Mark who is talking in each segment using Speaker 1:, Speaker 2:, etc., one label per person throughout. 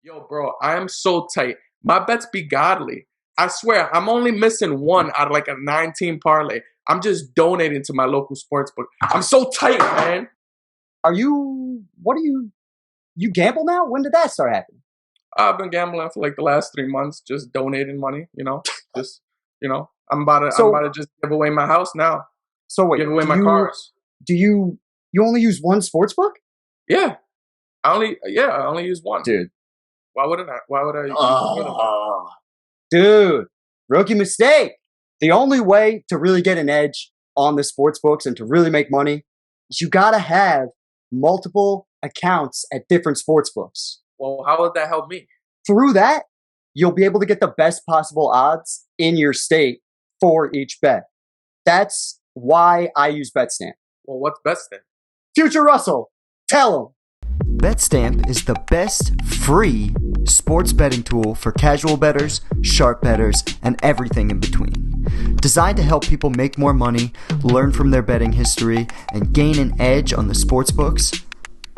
Speaker 1: Yo, bro, I am so tight. My bets be godly. I swear, I'm only missing one out of like a 9-team parlay. I'm just donating to my local sports book. I'm so tight, man.
Speaker 2: You gamble now? When did that start happening?
Speaker 1: I've been gambling for like the last 3 months, just donating money, just, I'm about
Speaker 2: So
Speaker 1: to just give away my house now,
Speaker 2: so wait,
Speaker 1: give away
Speaker 2: do
Speaker 1: my
Speaker 2: you
Speaker 1: cars.
Speaker 2: do you only use one sports book?
Speaker 1: Yeah, I only use one.
Speaker 2: Dude.
Speaker 1: Why would I use more than one?
Speaker 2: Oh, dude, rookie mistake. The only way to really get an edge on the sports books and to really make money is you gotta have multiple accounts at different sports books.
Speaker 1: Well, how would that help me?
Speaker 2: Through that, you'll be able to get the best possible odds in your state for each bet. That's why I use Betstamp.
Speaker 1: Well, what's best then?
Speaker 2: Future Russell, tell him.
Speaker 3: Betstamp is the best free sports betting tool for casual bettors, sharp bettors, and everything in between. Designed to help people make more money, learn from their betting history, and gain an edge on the sports books,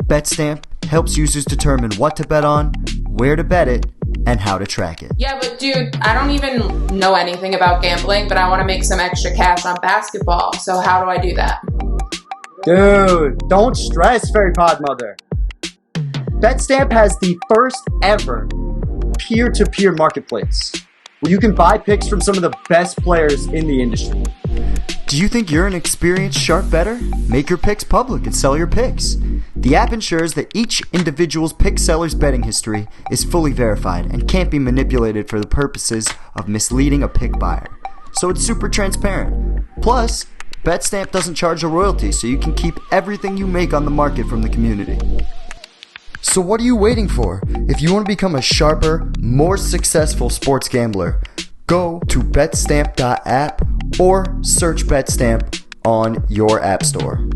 Speaker 3: Betstamp helps users determine what to bet on, where to bet it, and how to track it.
Speaker 4: Yeah, but dude, I don't even know anything about gambling, but I want to make some extra cash on basketball. So how do I do that?
Speaker 2: Dude, don't stress, Fairy Pod Mother. Betstamp has the first ever peer-to-peer marketplace where you can buy picks from some of the best players in the industry.
Speaker 3: Do you think you're an experienced sharp bettor? Make your picks public and sell your picks. The app ensures that each individual's pick seller's betting history is fully verified and can't be manipulated for the purposes of misleading a pick buyer. So it's super transparent. Plus, Betstamp doesn't charge a royalty, so you can keep everything you make on the market from the community. So what are you waiting for? If you want to become a sharper, more successful sports gambler, go to betstamp.app or search Betstamp on your app store.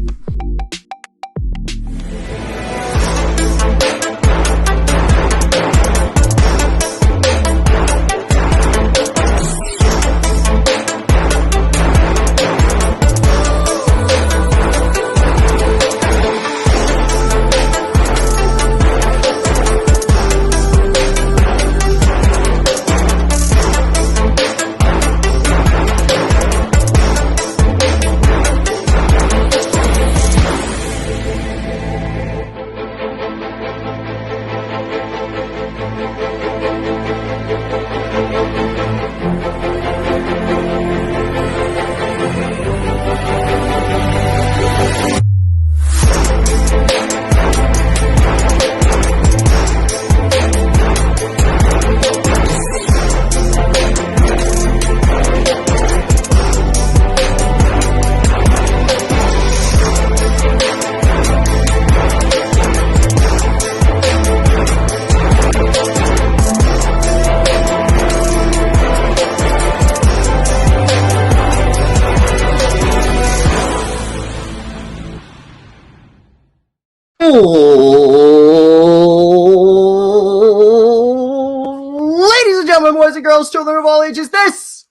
Speaker 2: Ladies and gentlemen, boys and girls, children of all ages, this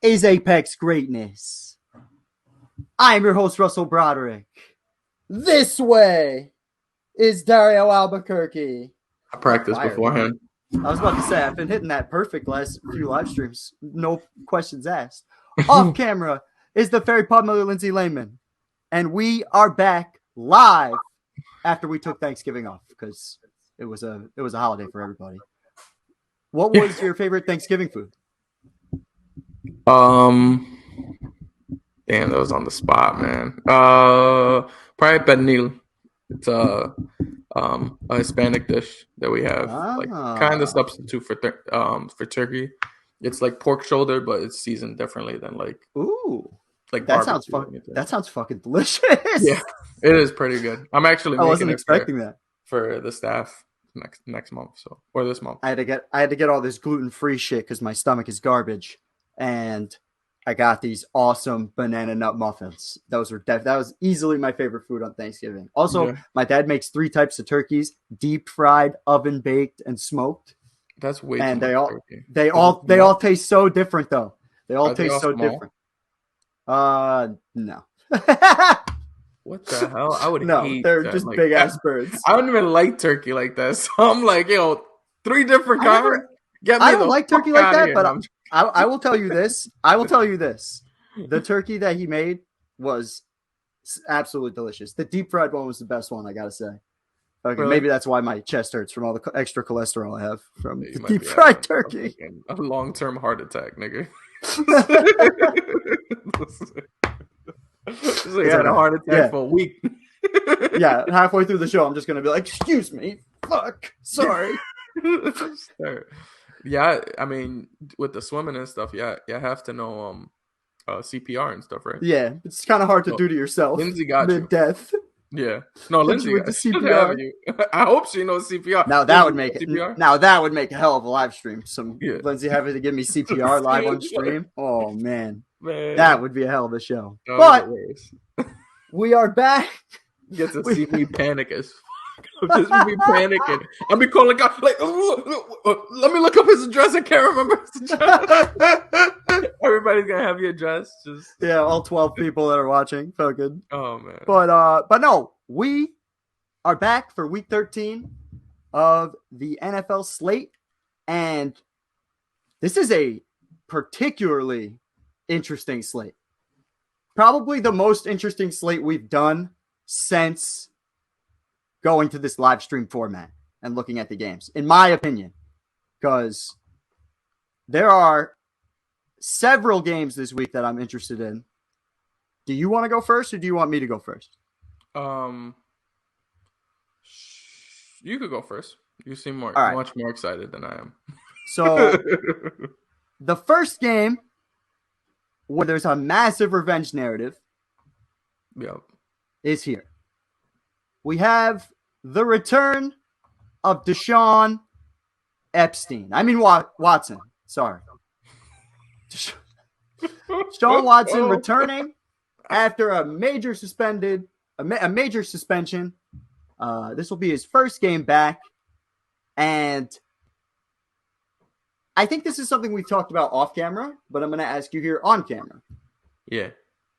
Speaker 2: is Apex Greatness. I am your host, Russell Broderick. This way is Dario Albuquerque.
Speaker 1: I practiced beforehand.
Speaker 2: I was about to say, I've been hitting that perfect last few live streams. No questions asked. Off camera is the Fairy Pod Mother, Lindsay Lehman. And we are back live after we took Thanksgiving off because it was a holiday for everybody. What was your favorite Thanksgiving food?
Speaker 1: Damn, that was on the spot, man. Probably pernil. It's a Hispanic dish that we have, like kind of substitute for turkey. It's like pork shoulder, but it's seasoned differently than like
Speaker 2: that sounds fucking delicious.
Speaker 1: Yeah, it is pretty good. I'm actually
Speaker 2: I wasn't expecting that
Speaker 1: for the staff next month, or this month.
Speaker 2: I had to get all this gluten-free shit because my stomach is garbage, and I got these awesome banana nut muffins. That was easily my favorite food on Thanksgiving. Also, My dad makes 3 types of turkeys: deep fried, oven baked, and smoked.
Speaker 1: That's way
Speaker 2: and
Speaker 1: too much turkey.
Speaker 2: They all taste so different though. They all taste so
Speaker 1: small?
Speaker 2: different. No.
Speaker 1: What the hell? I would
Speaker 2: No,
Speaker 1: hate
Speaker 2: they're
Speaker 1: that.
Speaker 2: just
Speaker 1: Like,
Speaker 2: big ass birds.
Speaker 1: I don't even like turkey like that. So I'm like, yo, 3 different kinds. Get
Speaker 2: I
Speaker 1: me
Speaker 2: don't
Speaker 1: the
Speaker 2: like
Speaker 1: fuck
Speaker 2: turkey like
Speaker 1: out of
Speaker 2: that,
Speaker 1: here.
Speaker 2: but
Speaker 1: No,
Speaker 2: I will tell you this. The turkey that he made was absolutely delicious. The deep fried one was the best one, I gotta say. Okay,
Speaker 1: really?
Speaker 2: maybe that's why my chest hurts from all the extra cholesterol I have from
Speaker 1: You
Speaker 2: the
Speaker 1: might
Speaker 2: deep
Speaker 1: be
Speaker 2: fried
Speaker 1: having
Speaker 2: turkey.
Speaker 1: a long-term heart attack, nigga. So he
Speaker 2: It's
Speaker 1: had a
Speaker 2: okay.
Speaker 1: heart attack
Speaker 2: Yeah.
Speaker 1: for a week.
Speaker 2: Yeah, halfway through the show, I'm just gonna be like, "Excuse me, fuck, sorry."
Speaker 1: Yeah, I mean, with the swimming and stuff, yeah, you have to know CPR and stuff, right?
Speaker 2: Yeah, it's kind of hard to
Speaker 1: So
Speaker 2: do to yourself
Speaker 1: Lindsay got you.
Speaker 2: mid-death.
Speaker 1: Yeah, no,
Speaker 2: Hit you
Speaker 1: Lindsay
Speaker 2: with the
Speaker 1: should have
Speaker 2: CPR.
Speaker 1: you. I hope she knows CPR.
Speaker 2: Now that
Speaker 1: Lindsay,
Speaker 2: would
Speaker 1: you
Speaker 2: make
Speaker 1: know
Speaker 2: it.
Speaker 1: CPR.
Speaker 2: Now that would make a hell of a live stream. Some
Speaker 1: Yeah,
Speaker 2: Lindsay having to give me CPR live on stream. Oh man, that
Speaker 1: man,
Speaker 2: would be a hell of a show.
Speaker 1: that would
Speaker 2: But
Speaker 1: be hilarious.
Speaker 2: we are back.
Speaker 1: Get to
Speaker 2: We-
Speaker 1: see me panic as fuck. Just be panicking. I'll be calling God like, let me look up his address. I can't remember his address. Everybody's gonna have your address. Just
Speaker 2: Yeah, all 12 people that are watching. Fucking.
Speaker 1: oh man.
Speaker 2: But no, we are back for week 13 of the NFL slate, and this is a particularly interesting slate. Probably the most interesting slate we've done since going to this live stream format and looking at the games, in my opinion, because there are several games this week that I'm interested in. Do you want to go first, or do you want me to go first?
Speaker 1: You could go first. You seem much more excited than I am.
Speaker 2: So the first game where there's a massive revenge narrative
Speaker 1: Yep.
Speaker 2: is here. We have the return of Deshaun Epstein. I mean Watson. Sorry. Deshaun Watson returning after a major suspension. This will be his first game back. And I think this is something we've talked about off camera, but I'm going to ask you here on camera.
Speaker 1: Yeah.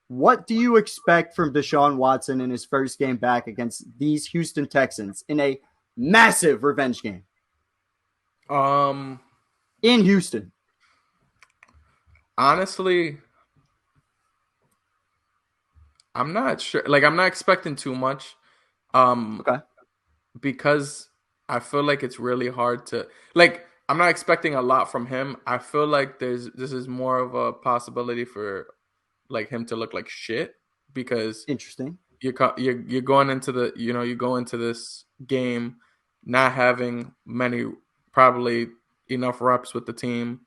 Speaker 2: What do you expect from Deshaun Watson in his first game back against these Houston Texans in a massive revenge game? In Houston.
Speaker 1: Honestly, I'm not sure. Like, I'm not expecting too much.
Speaker 2: Okay.
Speaker 1: Because I feel like it's really hard to like. I'm not expecting a lot from him. I feel like this is more of a possibility for like him to look like shit because
Speaker 2: Interesting.
Speaker 1: you're going into the you go into this game not having probably enough reps with the team,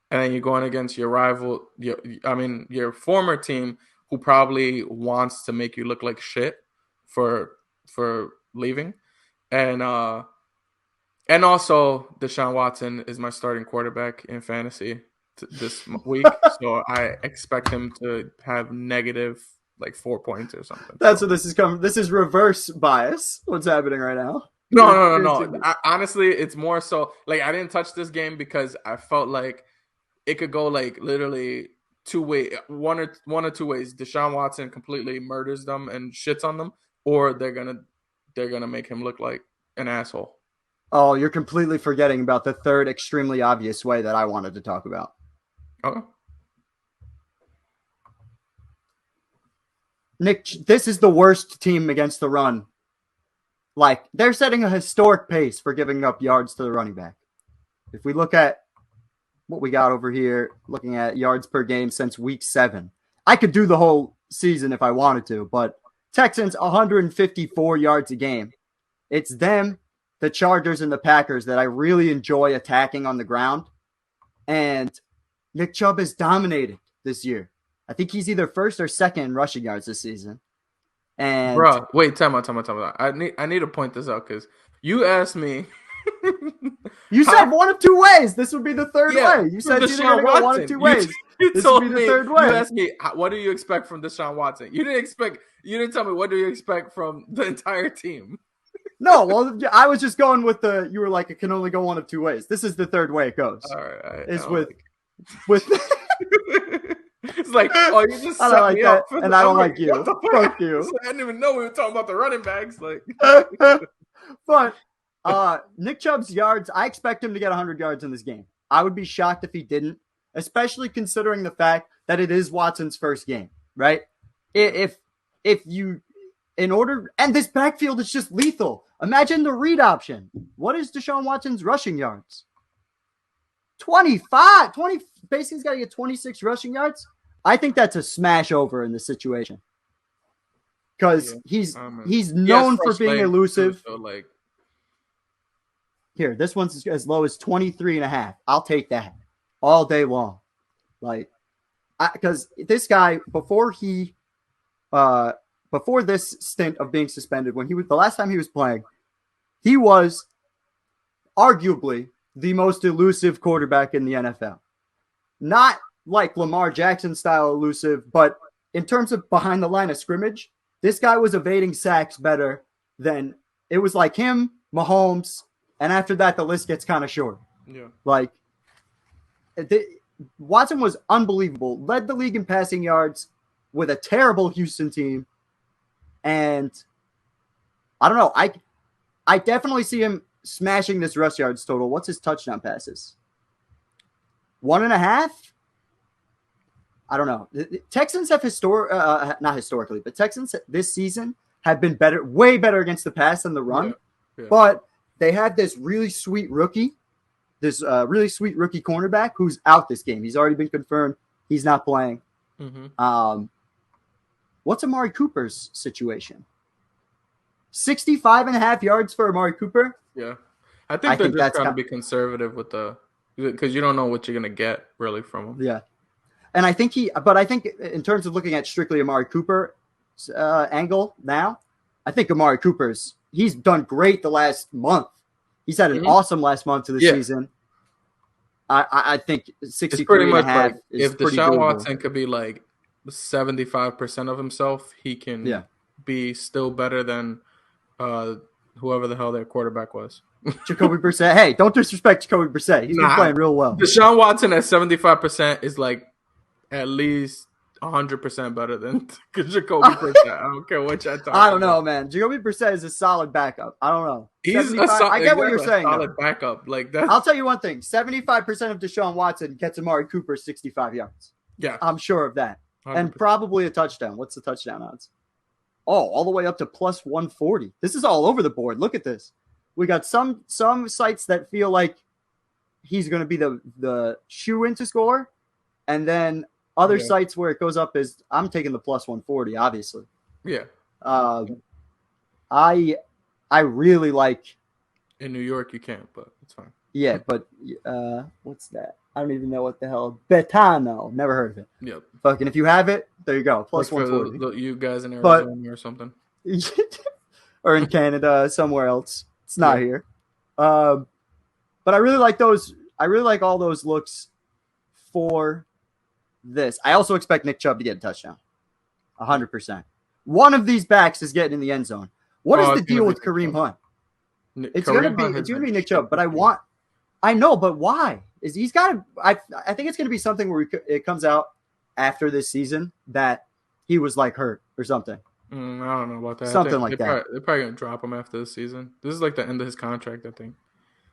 Speaker 1: and then you're going against your rival, your former team who probably wants to make you look like shit for leaving, and also Deshaun Watson is my starting quarterback in fantasy this week, so I expect him to have negative like 4 points or something.
Speaker 2: That's what this is coming. This is reverse bias. What's happening right now?
Speaker 1: No. Honestly, it's more so like I didn't touch this game because I felt like it could go like literally one or two ways. Deshaun Watson completely murders them and shits on them, or they're gonna make him look like an asshole.
Speaker 2: Oh, you're completely forgetting about the third extremely obvious way that I wanted to talk about.
Speaker 1: Okay.
Speaker 2: Nick, this is the worst team against the run. Like, they're setting a historic pace for giving up yards to the running back. If we look at what we got over here, looking at yards per game since week 7, I could do the whole season if I wanted to, but Texans 154 yards a game. It's them, the Chargers, and the Packers that I really enjoy attacking on the ground. And Nick Chubb has dominated this year. I think he's either first or second in rushing yards this season. And
Speaker 1: bro, wait, time out. I need to point this out because you asked me.
Speaker 2: You said one of two ways. This would be the third way. You said you're going to go one of two ways.
Speaker 1: This would be the third way. You asked me, what do you expect from Deshaun Watson? You didn't tell me what do you expect from the entire team.
Speaker 2: No, well, I was just going with you were like, it can only go one of two ways. This is the third way it goes.
Speaker 1: All right.
Speaker 2: Is with
Speaker 1: It's like, oh, you just
Speaker 2: I don't
Speaker 1: set
Speaker 2: like
Speaker 1: me
Speaker 2: that,
Speaker 1: up for
Speaker 2: and
Speaker 1: the.
Speaker 2: I
Speaker 1: I'm
Speaker 2: don't
Speaker 1: like,
Speaker 2: like
Speaker 1: what
Speaker 2: you.
Speaker 1: the fuck?
Speaker 2: Fuck you.
Speaker 1: I didn't even know we were talking about the running backs. Like,
Speaker 2: But Nick Chubb's yards, I expect him to get 100 yards in this game. I would be shocked if he didn't, especially considering the fact that it is Watson's first game, right? If you, in order, and this backfield is just lethal. Imagine the read option. What is Deshaun Watson's rushing yards? 25. Basically, he's got to get 26 rushing yards. I think that's a smash over in this situation. Because he's known for being elusive.
Speaker 1: Too, so like,
Speaker 2: here, this one's as low as 23 and a half. I'll take that all day long. Like, because this guy, before this stint of being suspended, when he was the last time he was playing, he was arguably the most elusive quarterback in the NFL. Not like Lamar Jackson style elusive, but in terms of behind the line of scrimmage, this guy was evading sacks better than it was like him, Mahomes, and after that, the list gets kind of short.
Speaker 1: Yeah.
Speaker 2: Like, Watson was unbelievable. Led the league in passing yards with a terrible Houston team. And I don't know. I definitely see him smashing this rush yards total. What's his touchdown passes? 1.5? I don't know. The Texans have not historically, but Texans this season have been better, way better against the pass than the run. Yeah. But they have this really sweet rookie cornerback who's out this game. He's already been confirmed. He's not playing. Mm-hmm. What's Amari Cooper's situation? 65.5 yards for Amari Cooper.
Speaker 1: Yeah. I think they're just trying to be conservative with because you don't know what you're going to get really from him.
Speaker 2: Yeah. And I think in terms of looking at strictly Amari Cooper angle now, I think Amari he's done great the last month. He's had an awesome last month of the season. I think 63 and a half is pretty
Speaker 1: Deshaun
Speaker 2: doable.
Speaker 1: Watson could be like 75% of himself, he can be still better than whoever the hell their quarterback was.
Speaker 2: Jacoby Brissett. Hey, don't disrespect Jacoby Brissett. He's been playing real well.
Speaker 1: Deshaun Watson at 75% is like at least 100% better than Jacoby Brissett. I don't care what y'all talking about.
Speaker 2: I don't know, man. Jacoby Brissett is a solid backup. I don't know. I get what you're saying.
Speaker 1: Solid backup. Like that.
Speaker 2: I'll tell you one thing. 75% of Deshaun Watson gets Amari Cooper 65 yards.
Speaker 1: Yeah.
Speaker 2: I'm sure of that. 100%. And probably a touchdown. What's the touchdown odds? Oh, all the way up to plus 140. This is all over the board. Look at this. We got some sites that feel like he's going to be the shoe-in to score, and then other sites where it goes up is I'm taking the plus 140, obviously.
Speaker 1: Yeah.
Speaker 2: I really like.
Speaker 1: In New York, you can't, but it's fine.
Speaker 2: Yeah, but what's that? I don't even know what the hell. Betano. Never heard of it.
Speaker 1: Yep.
Speaker 2: Fucking if you have it, there you go. Plus 140.
Speaker 1: You guys in Arizona or something.
Speaker 2: Or in Canada, somewhere else. It's not here. But I really like those. I really like all those looks for this. I also expect Nick Chubb to get a touchdown. 100%. One of these backs is getting in the end zone. What is the deal with Kareem Hunt? It's going to be Nick Chubb, but I know, but why? He's got to, I think it's going to be something where it comes out after this season that he was like hurt or something.
Speaker 1: I don't know about that.
Speaker 2: Something like that.
Speaker 1: They're probably going to drop him after this season. This is like the end of his contract, I think.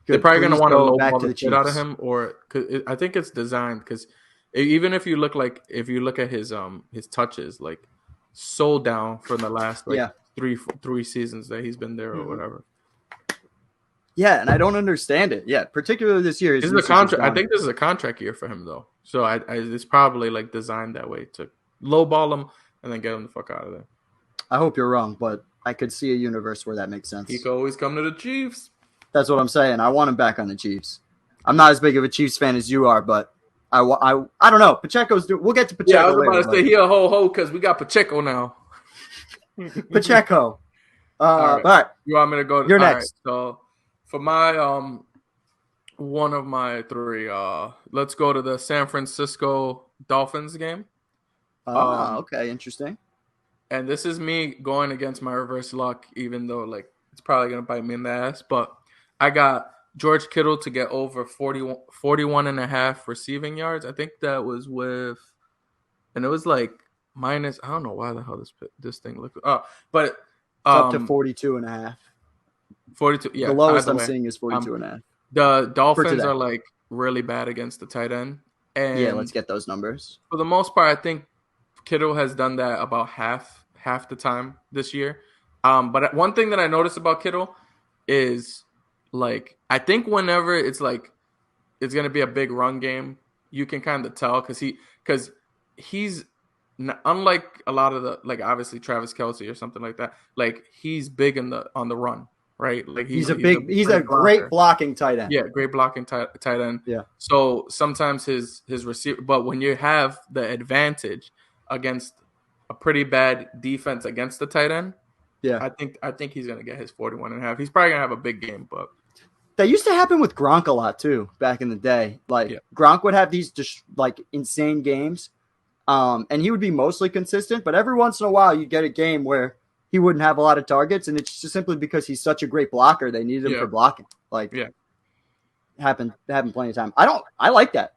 Speaker 1: They're probably going to want to lowball the shit out of him, or cause I think it's designed because even if you look at his touches, like so down for the last three seasons that he's been there or whatever.
Speaker 2: Yeah, and I don't understand it. Yeah, particularly this year.
Speaker 1: This is a contract. I think this is a contract year for him though, so it's probably like designed that way to lowball him and then get him the fuck out of there.
Speaker 2: I hope you're wrong, but I could see a universe where that makes sense.
Speaker 1: He could always come to the Chiefs.
Speaker 2: That's what I'm saying. I want him back on the Chiefs. I'm not as big of a Chiefs fan as you are, but I don't know. Pacheco's doing. We'll get to Pacheco.
Speaker 1: Yeah, I was about to say he a ho because we got Pacheco now.
Speaker 2: Pacheco. All right.
Speaker 1: You want me to go?
Speaker 2: You're next.
Speaker 1: Right, so for my one of my three, let's go to the San Francisco Dolphins game.
Speaker 2: Okay, interesting.
Speaker 1: And this is me going against my reverse luck, even though like it's probably gonna bite me in the ass. But I got George Kittle to get over 41 and a half receiving yards. I think that was with and it was like minus. I don't know why the hell this thing looked. But
Speaker 2: It's up to
Speaker 1: um,
Speaker 2: 42.5.
Speaker 1: 42.
Speaker 2: The
Speaker 1: Yeah.
Speaker 2: lowest
Speaker 1: Either
Speaker 2: I'm
Speaker 1: way,
Speaker 2: seeing is
Speaker 1: um,
Speaker 2: 42.5
Speaker 1: the
Speaker 2: for
Speaker 1: Dolphins
Speaker 2: today.
Speaker 1: are like really bad against the tight end,
Speaker 2: Yeah, let's
Speaker 1: and
Speaker 2: get those numbers.
Speaker 1: for the most part, I think Kittle has done that about half the time this year. But one thing that I noticed about Kittle is like I think whenever it's like it's gonna be a big run game, you can kind of tell because he's unlike a lot of the like obviously Travis Kelsey or something like that. Like he's big in the on the run, right? Like
Speaker 2: He's a
Speaker 1: great
Speaker 2: great
Speaker 1: blocker.
Speaker 2: blocking tight end.
Speaker 1: Yeah, great blocking tight end.
Speaker 2: Yeah.
Speaker 1: So sometimes his receiver, but when you have the advantage against a pretty bad defense against the tight end,
Speaker 2: Yeah.
Speaker 1: I think he's gonna get his 41.5. He's probably gonna have a big game, but
Speaker 2: That used to happen with Gronk a lot too back in the day. Like
Speaker 1: yeah,
Speaker 2: Gronk would have these just like insane games, and he would be mostly consistent. But every once in a while, you'd get a game where he wouldn't have a lot of targets, and it's just simply because he's such a great blocker. They needed him
Speaker 1: yeah,
Speaker 2: for blocking. Like
Speaker 1: yeah,
Speaker 2: happened plenty of time. I like that.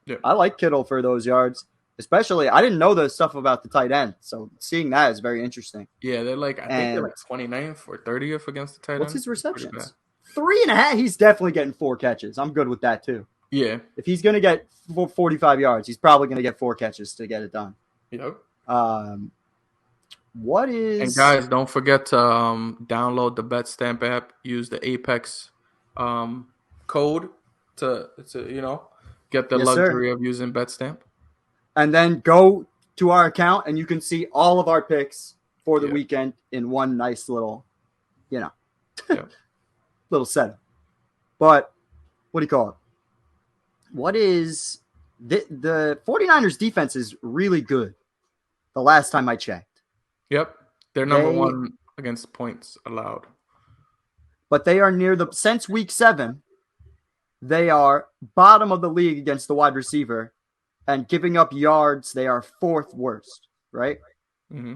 Speaker 1: yeah.
Speaker 2: I like Kittle for those yards, especially. I didn't know the stuff about the tight end, so seeing that is very interesting.
Speaker 1: Yeah, they're like I think they're
Speaker 2: And
Speaker 1: like 29th or 30th against the tight
Speaker 2: what's
Speaker 1: end.
Speaker 2: his
Speaker 1: It's pretty bad.
Speaker 2: receptions? 3.5. He's definitely getting 4 catches. I'm good with that too.
Speaker 1: Yeah.
Speaker 2: If he's going to get 45 yards, he's probably going to get 4 catches to get it done.
Speaker 1: Yep.
Speaker 2: What is?
Speaker 1: And guys, don't forget to download the Betstamp app. Use the Apex code to get the
Speaker 2: Yes, sir.
Speaker 1: luxury of using Betstamp.
Speaker 2: And then go to our account and you can see all of our picks for the
Speaker 1: Yeah.
Speaker 2: weekend in one nice little,
Speaker 1: Yeah.
Speaker 2: little setup. But what do you call it? What is the 49ers defense is really good. The last time I checked.
Speaker 1: Yep. They're number one against points allowed.
Speaker 2: But they are since week 7, they are bottom of the league against the wide receiver, and giving up yards, they are 4th worst, right?
Speaker 1: Mm-hmm.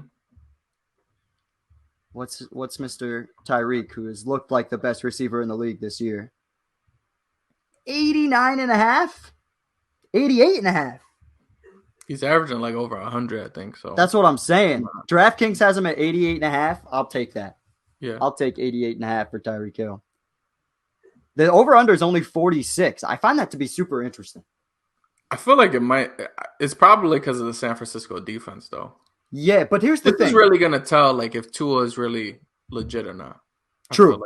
Speaker 2: What's Mr. Tyreek, who has looked like the best receiver in the league this year? 89.5? 88.5.
Speaker 1: He's averaging like over 100, I think. So
Speaker 2: that's what I'm saying. DraftKings has him at 88.5. I'll take that.
Speaker 1: Yeah.
Speaker 2: I'll take 88.5 for Tyreek Hill. The over-under is only 46. I find that to be super interesting.
Speaker 1: I feel like it's probably because of the San Francisco defense, though.
Speaker 2: Yeah, but here's the thing.
Speaker 1: This is really going to tell like if Tua is really legit or not.
Speaker 2: True.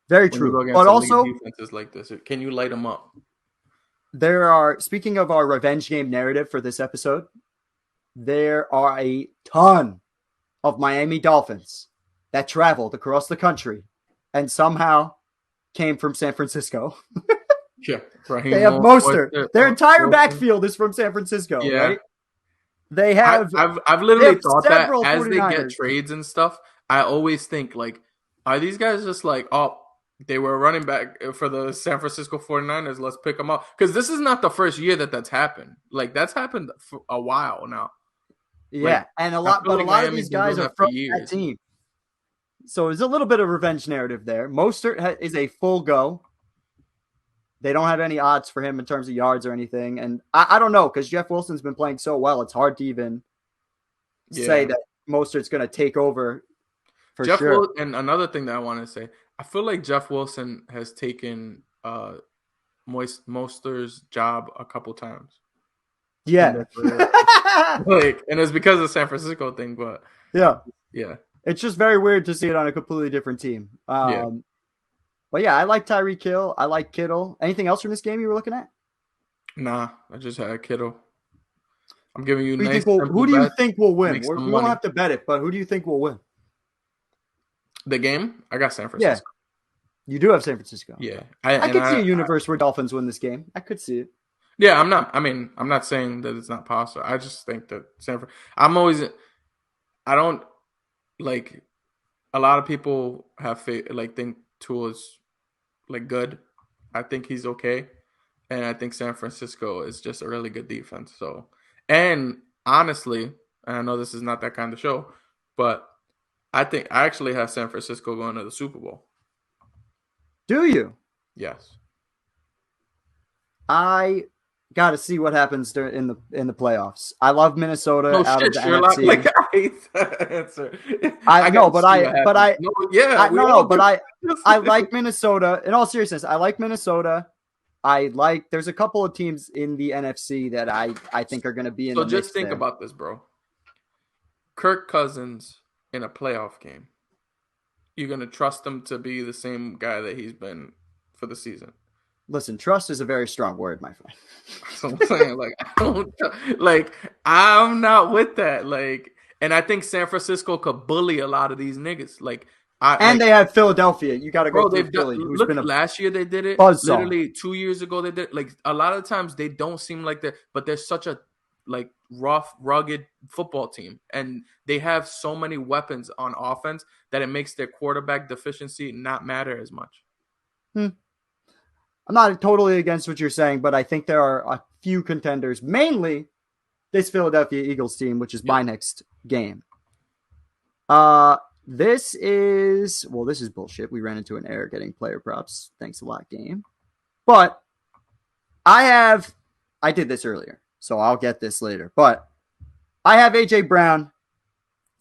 Speaker 2: Very true. But also,
Speaker 1: defenses like this, can you light them up?
Speaker 2: Speaking of our revenge game narrative for this episode, there are a ton of Miami Dolphins that traveled across the country and somehow came from San Francisco.
Speaker 1: Yeah,
Speaker 2: they have Mostert. Their entire backfield is from San Francisco, right? They have.
Speaker 1: I've literally thought that as they get trades and stuff, I always think like, are these guys just like, oh, they were running back for the San Francisco 49ers, let's pick them up? Because this is not the first year that's happened. Like that's happened for a while now.
Speaker 2: Yeah, like, and a lot of these guys are from that team. So there's a little bit of revenge narrative there. Mostert is a full go. They don't have any odds for him in terms of yards or anything. And I don't know, because Jeff Wilson's been playing so well, it's hard to even say that Mostert's going to take over for sure.
Speaker 1: And another thing that I want to say, I feel like Jeff Wilson has taken Mostert's job a couple times.
Speaker 2: Yeah.
Speaker 1: And it's because of the San Francisco thing, but yeah.
Speaker 2: It's just very weird to see it on a completely different team. But yeah, I like Tyreek Hill. I like Kittle. Anything else from this game you were looking at?
Speaker 1: Nah, I just had Kittle. I'm giving you
Speaker 2: who do you think will win? We won't have to bet it, but who do you think will win?
Speaker 1: The game? I got San Francisco.
Speaker 2: Yeah. You do have San Francisco.
Speaker 1: Yeah.
Speaker 2: I could see a universe where Dolphins win this game. I could see it.
Speaker 1: Yeah, I'm not saying that it's not possible. I just think that I don't like a lot of people have think Tua's like good. I think he's okay. And I think San Francisco is just a really good defense. So, and honestly, and I know this is not that kind of show, but I think I actually have San Francisco going to the Super Bowl.
Speaker 2: Do you?
Speaker 1: Yes.
Speaker 2: I got to see what happens in the playoffs. I love Minnesota
Speaker 1: No
Speaker 2: out of
Speaker 1: shit,
Speaker 2: the
Speaker 1: Sherlock.
Speaker 2: NFC.
Speaker 1: Like I hate that answer.
Speaker 2: I
Speaker 1: I
Speaker 2: no,
Speaker 1: gotta
Speaker 2: but
Speaker 1: see what happens. No, yeah, we all do.
Speaker 2: I like Minnesota. In all seriousness, I like Minnesota. There's a couple of teams in the NFC that I think are going to be in
Speaker 1: So
Speaker 2: the
Speaker 1: just
Speaker 2: mix
Speaker 1: think
Speaker 2: there.
Speaker 1: about this, bro. Kirk Cousins in a playoff game. You're gonna trust him to be the same guy that he's been for the season.
Speaker 2: Listen, trust is a very strong word, my friend.
Speaker 1: That's what I'm saying. Like I don't like I'm not with that. Like, and I think San Francisco could bully a lot of these niggas. Like
Speaker 2: And they have Philadelphia. You got to go
Speaker 1: bro,
Speaker 2: through
Speaker 1: they've done.
Speaker 2: Philly, who's
Speaker 1: Look,
Speaker 2: been a
Speaker 1: last year they did it.
Speaker 2: buzzsaw.
Speaker 1: Literally 2 years ago they did it. Like a lot of times they don't seem like that, but they're such a like rough, rugged football team, and they have so many weapons on offense that it makes their quarterback deficiency not matter as much.
Speaker 2: I'm not totally against what you're saying, but I think there are a few contenders, mainly this Philadelphia Eagles team, which is my next game. This is bullshit. We ran into an error getting player props. Thanks a lot, game. But I did this earlier, so I'll get this later. But I have AJ Brown.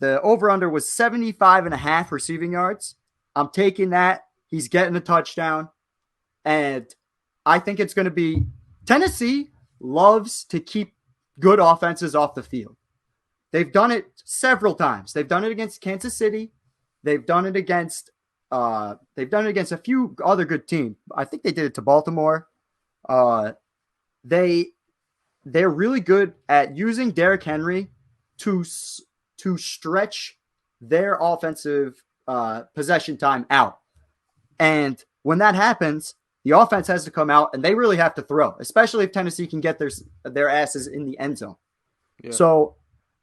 Speaker 2: The over-under was 75.5 receiving yards. I'm taking that. He's getting a touchdown. And I think it's going to be Tennessee loves to keep good offenses off the field. They've done it several times. They've done it against Kansas City. They've done it against a few other good teams. I think they did it to Baltimore. They're really good at using Derrick Henry to stretch their offensive possession time out. And when that happens, the offense has to come out, and they really have to throw, especially if Tennessee can get their asses in the end zone. Yeah. So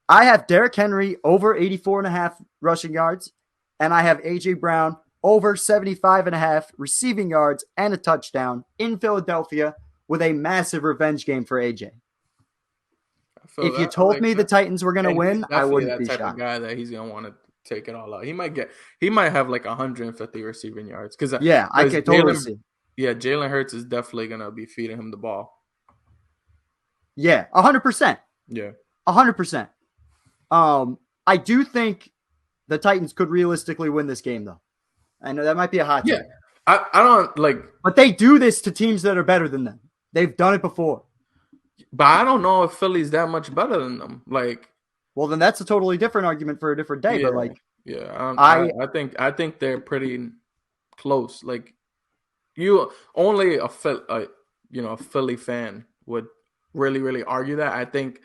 Speaker 2: I have Derrick Henry over 84.5 rushing yards, and I have A.J. Brown over 75.5 receiving yards and a touchdown in Philadelphia with a massive revenge game for A.J. If you told me the Titans were going to win, I wouldn't be shocked.
Speaker 1: Of guy that he's going to want to take it all out. He might have like 150 receiving yards. I can totally see. Yeah, Jalen Hurts is definitely going to be feeding him the ball.
Speaker 2: Yeah, 100%.
Speaker 1: Yeah.
Speaker 2: 100%. I do think the Titans could realistically win this game, though. I know that might be a hot take.
Speaker 1: Yeah, I don't like...
Speaker 2: But they do this to teams that are better than them. They've done it before.
Speaker 1: But I don't know if Philly's that much better than them. Like...
Speaker 2: Well, then that's a totally different argument for a different day.
Speaker 1: Yeah,
Speaker 2: but like...
Speaker 1: Yeah, I think they're pretty close. Like, you only a Philly fan would really, really argue that. I think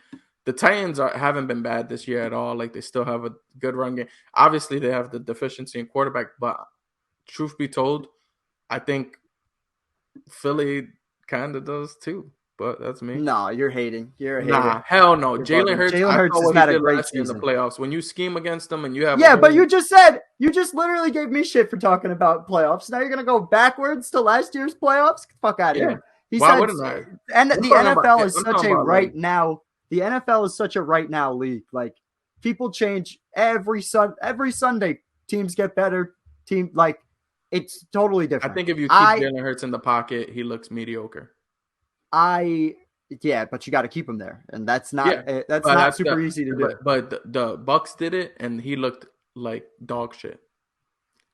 Speaker 1: the Titans haven't been bad this year at all. Like, they still have a good run game. Obviously, they have the deficiency in quarterback, but truth be told, I think Philly kind of does too. But that's me.
Speaker 2: No, you're hating. You're a hater.
Speaker 1: Nah, hell no. Jalen Hurts
Speaker 2: has had a great season
Speaker 1: in the playoffs. When you scheme against them and you have
Speaker 2: but you just literally gave me shit for talking about playoffs. Now you're gonna go backwards to last year's playoffs? Get the fuck out of here.
Speaker 1: Why wouldn't I?
Speaker 2: And the NFL is such a right now. The NFL is such a right now league. Like, people change every Sunday. Teams get better. It's totally different.
Speaker 1: I think if you keep Jalen Hurts in the pocket, he looks mediocre.
Speaker 2: But you got to keep him there, and that's not super easy to do.
Speaker 1: But the Bucks did it, and he looked like dog shit.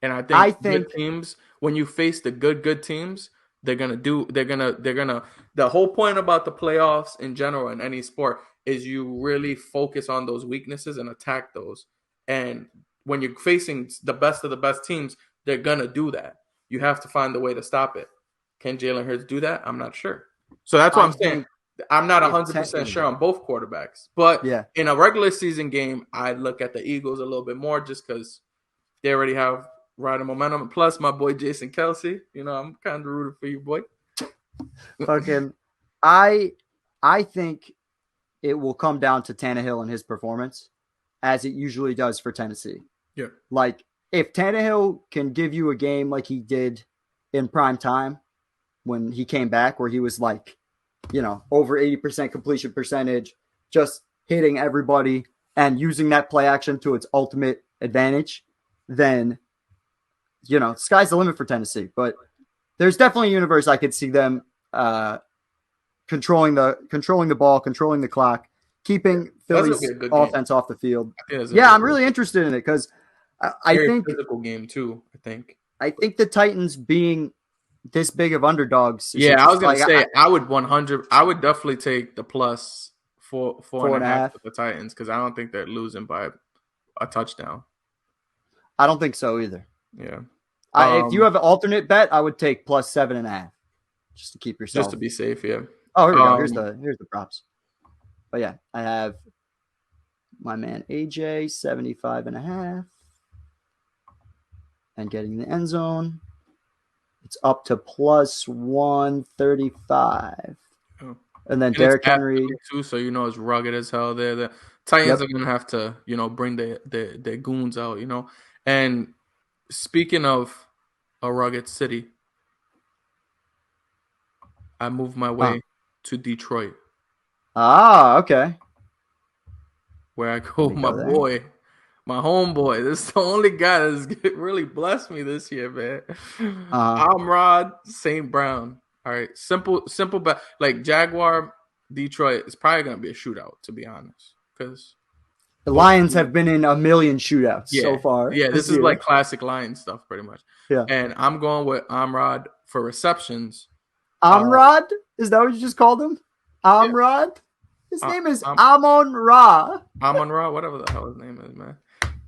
Speaker 1: And I think good teams, when you face the good teams, they're gonna. The whole point about the playoffs in general in any sport is you really focus on those weaknesses and attack those. And when you're facing the best of the best teams, they're gonna do that. You have to find a way to stop it. Can Jalen Hurts do that? I'm not sure. So that's what I'm saying. I'm not 100% sure on both quarterbacks. But in a regular season game, I look at the Eagles a little bit more just because they already have riding momentum. Plus, my boy Jason Kelce. I'm kind of rooting for you, boy.
Speaker 2: Fucking, I think it will come down to Tannehill and his performance, as it usually does for Tennessee.
Speaker 1: Yeah.
Speaker 2: Like, if Tannehill can give you a game like he did in prime time, when he came back, where he was like, over 80% completion percentage, just hitting everybody and using that play action to its ultimate advantage, then, sky's the limit for Tennessee. But there's definitely a universe I could see them controlling the ball, controlling the clock, keeping Philly's offense off the field. Yeah, I'm really interested in it because I think
Speaker 1: physical game too.
Speaker 2: I think the Titans being this big of underdogs.
Speaker 1: Yeah, I was gonna say I would definitely take the plus four and a half with the Titans because I don't think they're losing by a touchdown.
Speaker 2: I don't think so either.
Speaker 1: Yeah.
Speaker 2: If you have an alternate bet, I would take plus 7.5 just to keep yourself.
Speaker 1: Just to be safe, yeah.
Speaker 2: Oh, here we go. Here's the props. But yeah, I have my man AJ 75.5 and getting the end zone. It's up to plus 135. Oh. And then Derrick Henry
Speaker 1: too, so it's rugged as hell there. The Titans are gonna have to, bring their goons out, And speaking of a rugged city, I moved my way to Detroit.
Speaker 2: Ah, okay.
Speaker 1: Where I go, my homeboy. This is the only guy that's really blessed me this year, man. Amrod St. Brown. All right, simple bet. Like Jaguar, Detroit. It's probably gonna be a shootout, to be honest, because
Speaker 2: the Lions have been in a million shootouts so far.
Speaker 1: Yeah, this is like classic Lions stuff, pretty much.
Speaker 2: Yeah,
Speaker 1: and I'm going with Amrod for receptions.
Speaker 2: Amrod? Is that what you just called him? Amrod? Yeah. His name is Amon-Ra.
Speaker 1: Amon-Ra, whatever the hell his name is, man.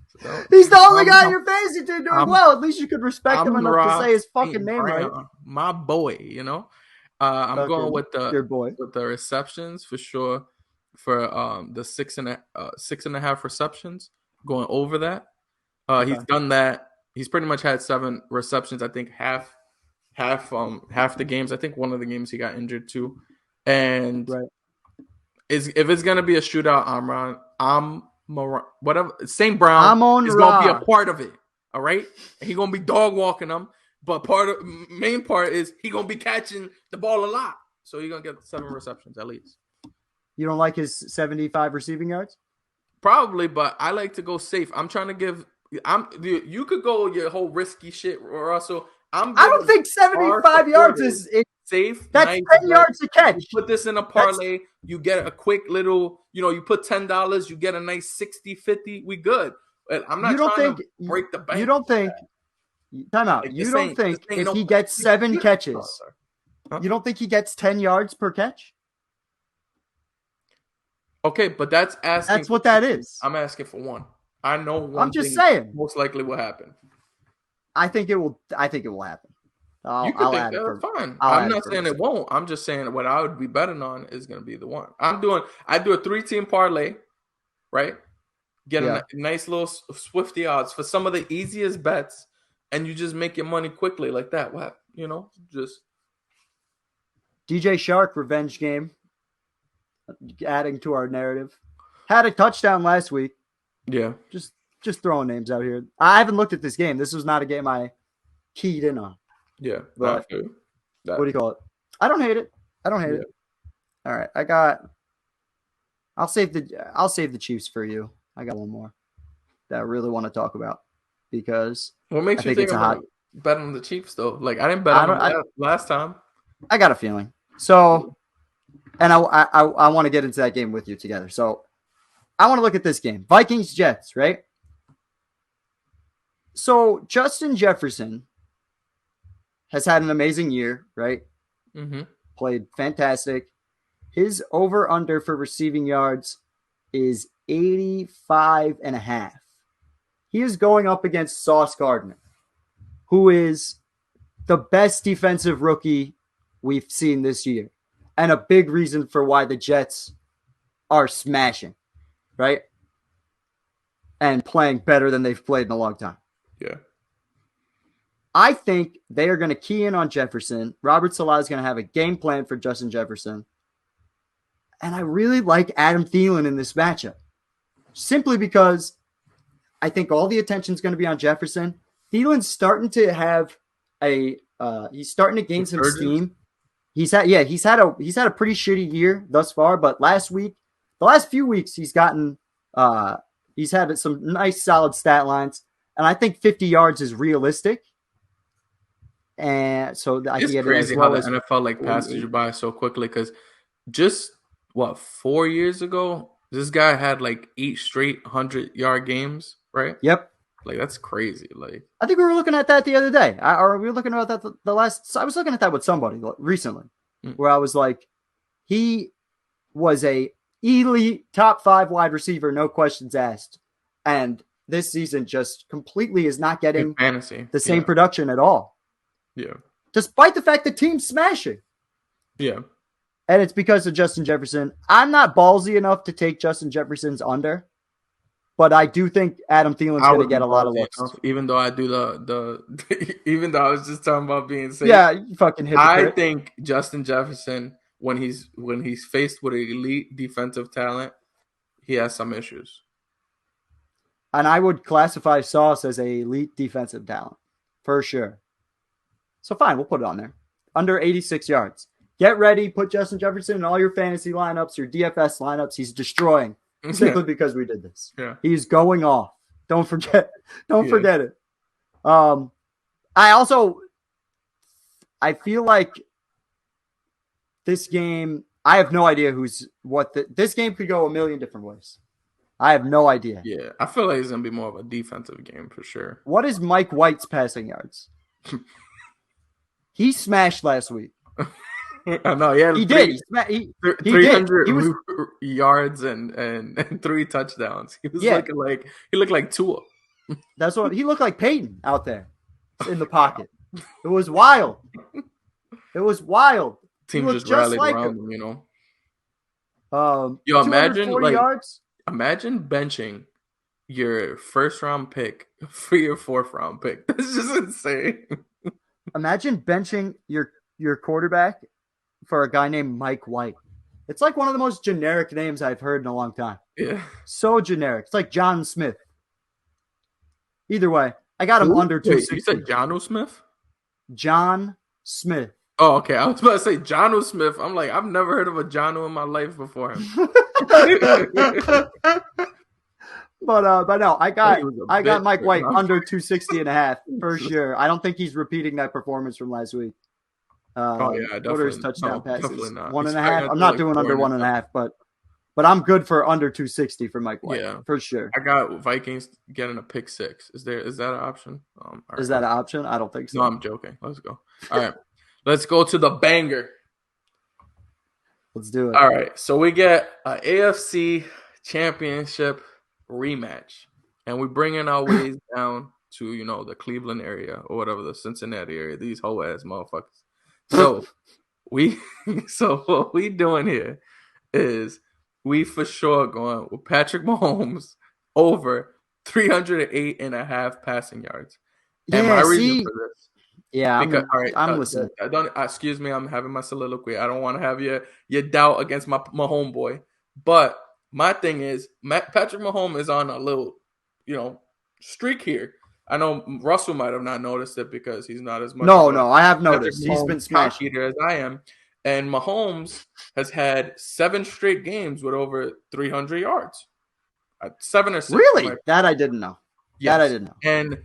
Speaker 1: So,
Speaker 2: he's the only guy in your fantasy team doing well. At least you could respect him enough to say his fucking name right.
Speaker 1: My boy, I'm going with the receptions for sure. For the 6.5 receptions, going over that. He's done that. He's pretty much had 7 receptions. I think half the games. I think one of the games he got injured too. And if it's gonna be a shootout, whatever St. Brown is gonna be a part of it. All right, he's gonna be dog walking them, but main part is he gonna be catching the ball a lot. So he's gonna get 7 receptions at least.
Speaker 2: You don't like his 75 receiving yards?
Speaker 1: Probably, but I like to go safe. I'm trying to give. You could go your whole risky shit, Russell. I
Speaker 2: don't think 75 yards is
Speaker 1: safe.
Speaker 2: That's nice, 10 yards to catch.
Speaker 1: You put this in a parlay. You get a quick little, you put $10, you get a nice 60, 50. We good. I'm not trying to break the bank.
Speaker 2: You don't think time out. Like, you don't think if he gets 7 catches, you don't think he gets 10 yards per catch?
Speaker 1: Okay, but that's asking.
Speaker 2: That's what that is.
Speaker 1: I'm asking for 1. I know one.
Speaker 2: I'm just saying.
Speaker 1: Most likely will happen.
Speaker 2: I think it will happen.
Speaker 1: You can think that's fine. I'm not saying it won't. I'm just saying what I would be betting on is going to be the one. I do a 3-team parlay, right? Get a nice little Swifty odds for some of the easiest bets, and you just make your money quickly like that. What just
Speaker 2: DJ Shark revenge game. Adding to our narrative, had a touchdown last week.
Speaker 1: Yeah,
Speaker 2: just throwing names out here. I haven't looked at this game. This was not a game I keyed in on.
Speaker 1: Yeah,
Speaker 2: but what do you call it? I don't hate it. All right, I'll save the Chiefs for you. I got one more that I really want to talk about because
Speaker 1: what makes you think about betting on the Chiefs though? Like I didn't bet on them last time.
Speaker 2: I got a feeling. So, and I want to get into that game with you together. So, I want to look at this game. Vikings-Jets, right? So, Justin Jefferson has had an amazing year, right?
Speaker 1: Mm-hmm.
Speaker 2: Played fantastic. His over-under for receiving yards is 85.5. He is going up against Sauce Gardner, who is the best defensive rookie we've seen this year. And a big reason for why the Jets are smashing, right? And playing better than they've played in a long time.
Speaker 1: Yeah.
Speaker 2: I think they are going to key in on Jefferson. Robert Salah is going to have a game plan for Justin Jefferson. And I really like Adam Thielen in this matchup. Simply because I think all the attention is going to be on Jefferson. Thielen's starting to have he's starting to gain some steam. He's had a pretty shitty year thus far, but the last few weeks he's had some nice solid stat lines, and I think 50 yards is realistic. And so I
Speaker 1: it's crazy how the NFL passes you by so quickly because just 4 years ago, this guy had like 8 straight 100-yard games, right?
Speaker 2: Yep.
Speaker 1: Like that's crazy. Like
Speaker 2: I think we were looking at that the other day. Or we were looking about that the last. I was looking at that with somebody recently, where I was like, he was a elite top 5 wide receiver, no questions asked, and this season just completely is not getting
Speaker 1: fantasy
Speaker 2: the same production at all.
Speaker 1: Yeah,
Speaker 2: despite the fact the team's smashing.
Speaker 1: Yeah,
Speaker 2: and it's because of Justin Jefferson. I'm not ballsy enough to take Justin Jefferson's under. But I do think Adam Thielen's going to get a lot of looks.
Speaker 1: Even though I do the even though I was just talking about being safe.
Speaker 2: Yeah, you fucking hypocrite.
Speaker 1: I think Justin Jefferson, when he's faced with an elite defensive talent, he has some issues.
Speaker 2: And I would classify Sauce as a elite defensive talent for sure. So fine, we'll put it on there. Under 86 yards. Get ready, put Justin Jefferson in all your fantasy lineups, your DFS lineups. He's destroying. Simply because we did this.
Speaker 1: Yeah.
Speaker 2: He's going off. Don't forget it. I feel like this game, I have no idea this game could go a million different ways. I have no idea.
Speaker 1: Yeah, I feel like it's going to be more of a defensive game for sure.
Speaker 2: What is Mike White's passing yards? He smashed last week.
Speaker 1: I know. He
Speaker 2: did.
Speaker 1: 300 yards and 3 touchdowns. He was he looked like Tua.
Speaker 2: That's what he looked like. Peyton out there in the pocket. It was wild.
Speaker 1: Team just rallied around him, you know.
Speaker 2: Imagine yards.
Speaker 1: Imagine benching your first round pick for your 4th round pick. That's just insane.
Speaker 2: Imagine benching your quarterback for a guy named Mike White. It's like one of the most generic names I've heard in a long time.
Speaker 1: Yeah.
Speaker 2: So generic. It's like John Smith. Either way, I got him under 260.
Speaker 1: You said John Smith?
Speaker 2: John Smith.
Speaker 1: Oh, okay. I was about to say John Smith. I'm like, I've never heard of a John in my life before him.
Speaker 2: But no, I got Mike White under 260 and a half for sure. I don't think he's repeating that performance from last week.
Speaker 1: Definitely.
Speaker 2: What are his touchdown passes?
Speaker 1: Definitely not.
Speaker 2: 1.5. I'm not doing under 1.5, but I'm good for under 260 for Mike White.
Speaker 1: Yeah,
Speaker 2: for sure.
Speaker 1: I got Vikings getting a pick 6. Is that an option?
Speaker 2: Is that an option? I don't think so.
Speaker 1: No, I'm joking. Let's go. All right, let's go to the banger.
Speaker 2: Let's do it.
Speaker 1: All right, so we get an AFC Championship rematch, and we bring in our ways down to the Cleveland area or whatever, the Cincinnati area. These whole ass motherfuckers. So what we doing here is we for sure going with Patrick Mahomes over 308.5 passing yards. And my reason for this.
Speaker 2: Yeah,
Speaker 1: because,
Speaker 2: I'm listening.
Speaker 1: Excuse me, I'm having my soliloquy. I don't want to have your doubt against my homeboy. But my thing is, Patrick Mahomes is on a little, streak here. I know Russell might have not noticed it because he's not as much.
Speaker 2: No, I have noticed. He's been smashing
Speaker 1: eater as I am. And Mahomes has had 7 straight games with over 300 yards. 7 or 6.
Speaker 2: Really? That I didn't know.
Speaker 1: Yes.
Speaker 2: That I didn't know.
Speaker 1: And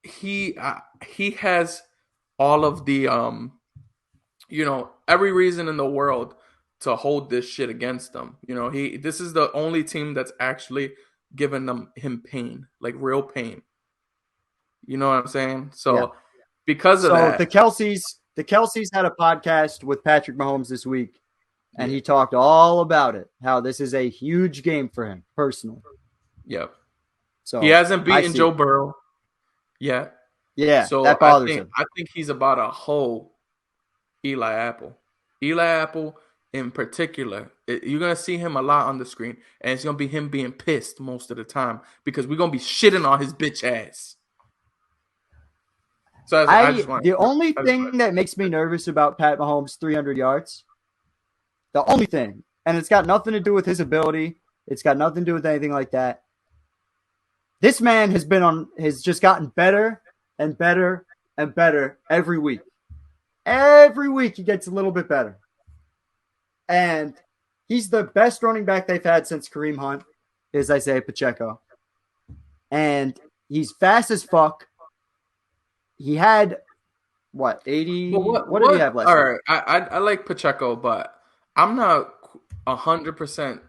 Speaker 1: he has all of the every reason in the world to hold this shit against them. This is the only team that's actually given him pain, like real pain. You know what I'm saying? So because of that,
Speaker 2: the Kelseys had a podcast with Patrick Mahomes this week, and he talked all about it. How this is a huge game for him personally.
Speaker 1: Yep.
Speaker 2: So
Speaker 1: he hasn't beaten Joe Burrow yet.
Speaker 2: Yeah.
Speaker 1: So
Speaker 2: that bothers him.
Speaker 1: I think he's about a whole Eli Apple. Eli Apple in particular, you're gonna see him a lot on the screen, and it's gonna be him being pissed most of the time because we're gonna be shitting on his bitch ass. So
Speaker 2: the only thing that makes me nervous about Pat Mahomes' 300 yards, the only thing, and it's got nothing to do with his ability, it's got nothing to do with anything like that. This man has just gotten better and better and better every week. Every week he gets a little bit better. And he's the best running back they've had since Kareem Hunt, is Isaiah Pacheco. And he's fast as fuck. He had, 80? What did he have last
Speaker 1: All
Speaker 2: week?
Speaker 1: right, I like Pacheco, but I'm not 100%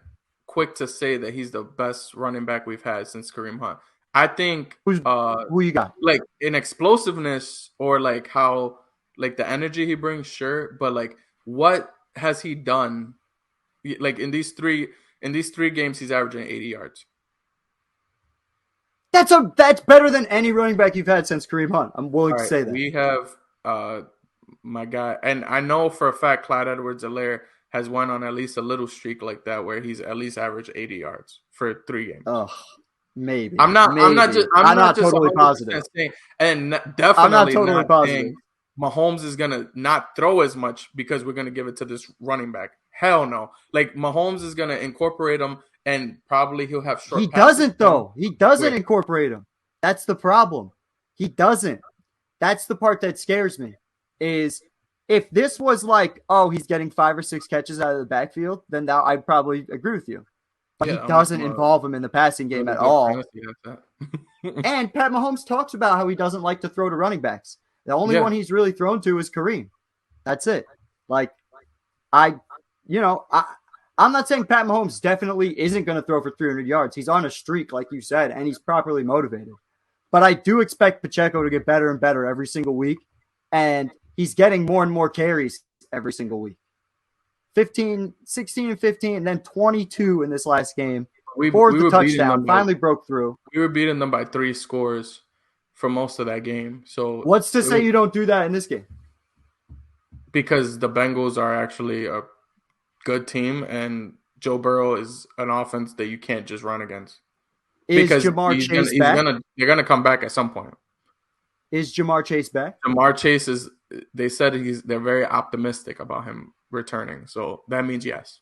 Speaker 1: quick to say that he's the best running back we've had since Kareem Hunt. I think
Speaker 2: Who you got?
Speaker 1: like in explosiveness or like how like the energy he brings, sure, but like what has he done? Like in these three games, he's averaging 80 yards.
Speaker 2: That's better than any running back you've had since Kareem Hunt. I'm willing
Speaker 1: All
Speaker 2: to
Speaker 1: right,
Speaker 2: say that.
Speaker 1: we have my guy, and I know for a fact Clyde Edwards-Helaire has won on at least a little streak like that where he's at least averaged 80 yards for 3 games.
Speaker 2: Ugh, maybe.
Speaker 1: I'm not just
Speaker 2: totally
Speaker 1: 100%
Speaker 2: positive.
Speaker 1: saying, and
Speaker 2: I'm not
Speaker 1: definitely
Speaker 2: totally
Speaker 1: not
Speaker 2: positive.
Speaker 1: saying Mahomes is gonna not throw as much because we're gonna give it to this running back. Hell no. Like Mahomes is gonna incorporate him, and probably he'll have short.
Speaker 2: He
Speaker 1: passes
Speaker 2: doesn't though. He doesn't
Speaker 1: quick.
Speaker 2: incorporate him. That's the problem. He doesn't. That's the part that scares me. Is if this was like, oh, he's getting 5 or 6 catches out of the backfield, then I'd probably agree with you. But he doesn't involve him in the passing game at all. And Pat Mahomes talks about how he doesn't like to throw to running backs. The only one he's really thrown to is Kareem. That's it. Like, I'm not saying Pat Mahomes definitely isn't going to throw for 300 yards. He's on a streak, like you said, and he's properly motivated. But I do expect Pacheco to get better and better every single week. And he's getting more and more carries every single week. 16 and 15, and then 22 in this last game. Fourth the touchdown, finally broke through.
Speaker 1: We were beating them by 3 scores for most of that game. So
Speaker 2: what's to say you don't do that in this game?
Speaker 1: Because the Bengals are actually a good team, and Joe Burrow is an offense that you can't just run against.
Speaker 2: Is Jamar Chase back?
Speaker 1: They're gonna come back at some point.
Speaker 2: Is Jamar Chase back?
Speaker 1: Jamar Chase is. They said they're very optimistic about him returning, so that means yes.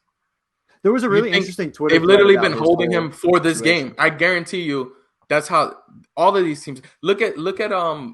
Speaker 2: There was a really interesting Twitter.
Speaker 1: They've literally been holding him for this game. I guarantee you, that's how all of these teams look at whatchamacallit,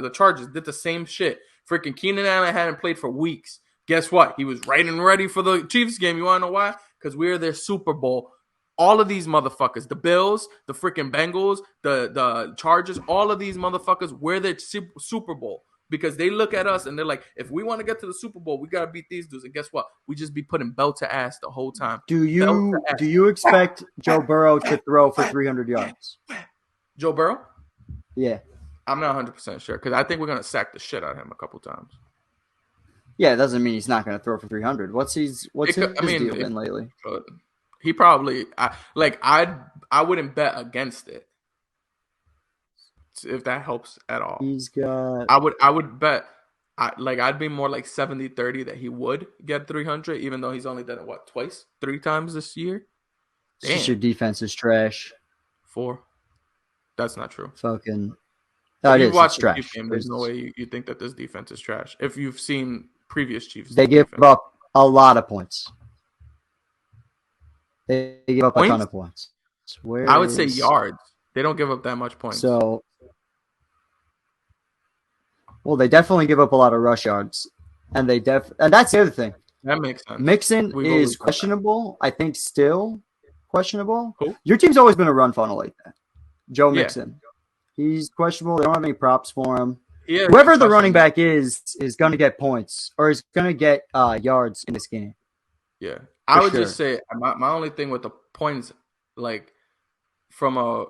Speaker 1: the Chargers did the same shit. Freaking Keenan Allen hadn't played for weeks. Guess what? He was right and ready for the Chiefs game. You want to know why? Because we're their Super Bowl. All of these motherfuckers, the Bills, the freaking Bengals, the Chargers, all of these motherfuckers, we're their Super Bowl. Because they look at us and they're like, if we want to get to the Super Bowl, we got to beat these dudes. And guess what? We just be putting belt to ass the whole time.
Speaker 2: Do you expect Joe Burrow to throw for 300 yards?
Speaker 1: Joe Burrow?
Speaker 2: Yeah.
Speaker 1: I'm not 100% sure because I think we're going to sack the shit out of him a couple times.
Speaker 2: Yeah, it doesn't mean he's not going to throw for 300. What's his deal been lately?
Speaker 1: He probably I wouldn't bet against it. If that helps at all. I would bet I'd be more like 70-30 that he would get 300 even though he's only done it 3 times this year.
Speaker 2: Damn. Just your defense is trash.
Speaker 1: 4. That's not true.
Speaker 2: Fucking
Speaker 1: you watch the Chiefs game, there's no way you think that this defense is trash. If you've seen previous Chiefs,
Speaker 2: they give up a lot of points. They give up a ton of points.
Speaker 1: I would say yards. They don't give up that much points.
Speaker 2: So, well, they definitely give up a lot of rush yards, and that's the other thing.
Speaker 1: That makes sense.
Speaker 2: Mixon is questionable. I think still questionable.
Speaker 1: Who?
Speaker 2: Your team's always been a run funnel like that. Joe Mixon, he's questionable. They don't have any props for him. Yeah, whoever the running back is going to get points or is going to get yards in this game.
Speaker 1: Yeah, I would just say my only thing with the points, like from a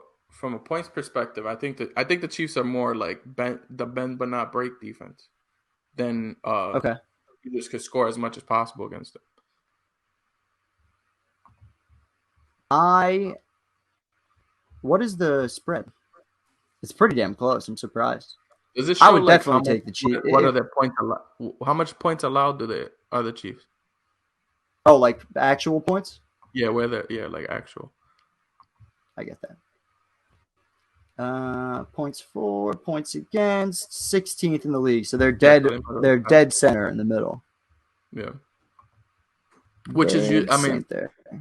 Speaker 1: points perspective, I think the Chiefs are more like bend but not break defense than you just could score as much as possible against them.
Speaker 2: What is the spread? It's pretty damn close. I'm surprised.
Speaker 1: Does it show
Speaker 2: I would definitely take the Chiefs.
Speaker 1: What are their points allowed? How much points allowed are the Chiefs?
Speaker 2: Oh, like actual points?
Speaker 1: Yeah, like actual.
Speaker 2: I get that. Points for, points against, 16th in the league. So they're dead. They're dead center in the middle.
Speaker 1: Yeah. Which is you. I mean,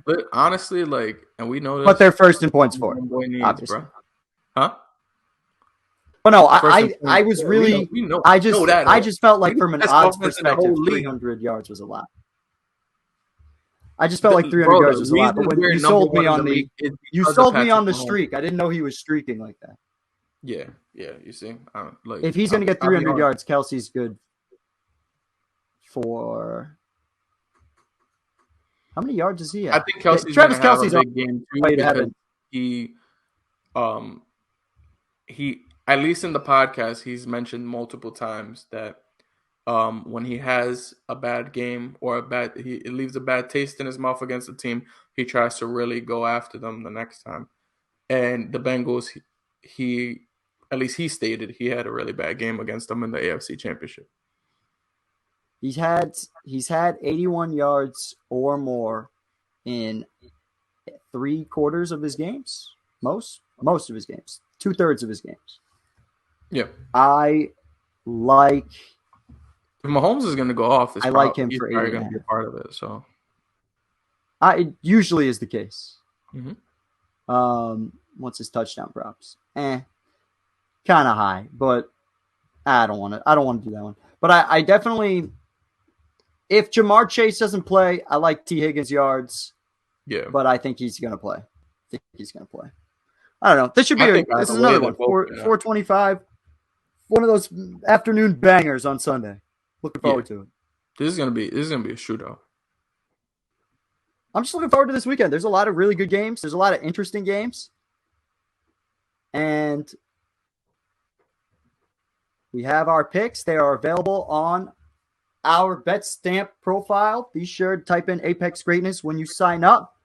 Speaker 1: but honestly, and we know this.
Speaker 2: But they're first in points for. Obviously.
Speaker 1: Bro. Huh?
Speaker 2: But no, I was really. I just felt like from an odds perspective, 300 yards was a lot. I just felt like 300 yards was a lot. But when you sold me on the streak. I didn't know he was streaking like that.
Speaker 1: Yeah. You see,
Speaker 2: if he's going to get 300 yards, Kelsey's good for How many yards does he have?
Speaker 1: I think Kelsey's
Speaker 2: Travis
Speaker 1: going to have
Speaker 2: Kelce's
Speaker 1: a big game too
Speaker 2: played
Speaker 1: because
Speaker 2: heaven.
Speaker 1: he at least in the podcast he's mentioned multiple times that when he has a bad game or it leaves a bad taste in his mouth against the team, he tries to really go after them the next time. And the Bengals, he at least he stated he had a really bad game against them in the AFC Championship.
Speaker 2: He's had 81 yards or more in 3/4 of his games. Most of his games. 2/3 of his games.
Speaker 1: Yeah.
Speaker 2: I like.
Speaker 1: If Mahomes is going to go off,
Speaker 2: I like him for
Speaker 1: 80. Going to
Speaker 2: 8.5.
Speaker 1: be a part of it. So,
Speaker 2: it usually is the case.
Speaker 1: Mm-hmm.
Speaker 2: What's his touchdown props? Kind of high, but I don't want to do that one. But I definitely, if Jamar Chase doesn't play, I like T. Higgins yards.
Speaker 1: Yeah,
Speaker 2: but I think he's going to play. I don't know. This is another one. 425. One of those afternoon bangers on Sunday. Looking forward to it.
Speaker 1: This is gonna be a shootout.
Speaker 2: I'm just looking forward to this weekend. There's a lot of really good games. There's a lot of interesting games. And we have our picks. They are available on our Betstamp profile. Be sure to type in Apex Greatness when you sign up.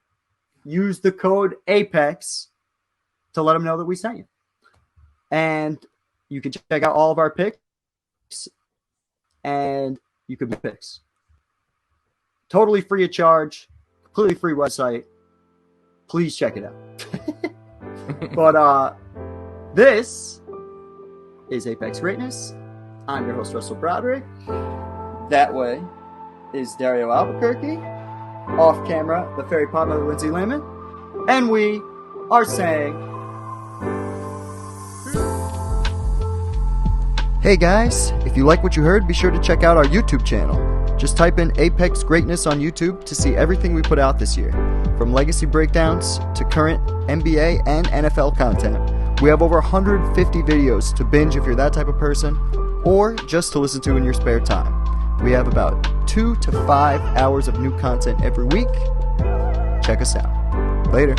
Speaker 2: Use the code APEX to let them know that we sent you. And you can check out all of our picks. And you could be picks. Totally free of charge. Completely free website. Please check it out. But this is Apex Greatness. I'm your host, Russell Broderick. That way is Dario Albuquerque. Off camera, the fairy podmother Lindsay Lehman. And we are saying...
Speaker 3: Hey guys, if you like what you heard, be sure to check out our YouTube channel. Just type in Apex Greatness on YouTube to see everything we put out this year. From legacy breakdowns to current NBA and NFL content. We have over 150 videos to binge if you're that type of person, or just to listen to in your spare time. We have about 2 to 5 hours of new content every week. Check us out. Later.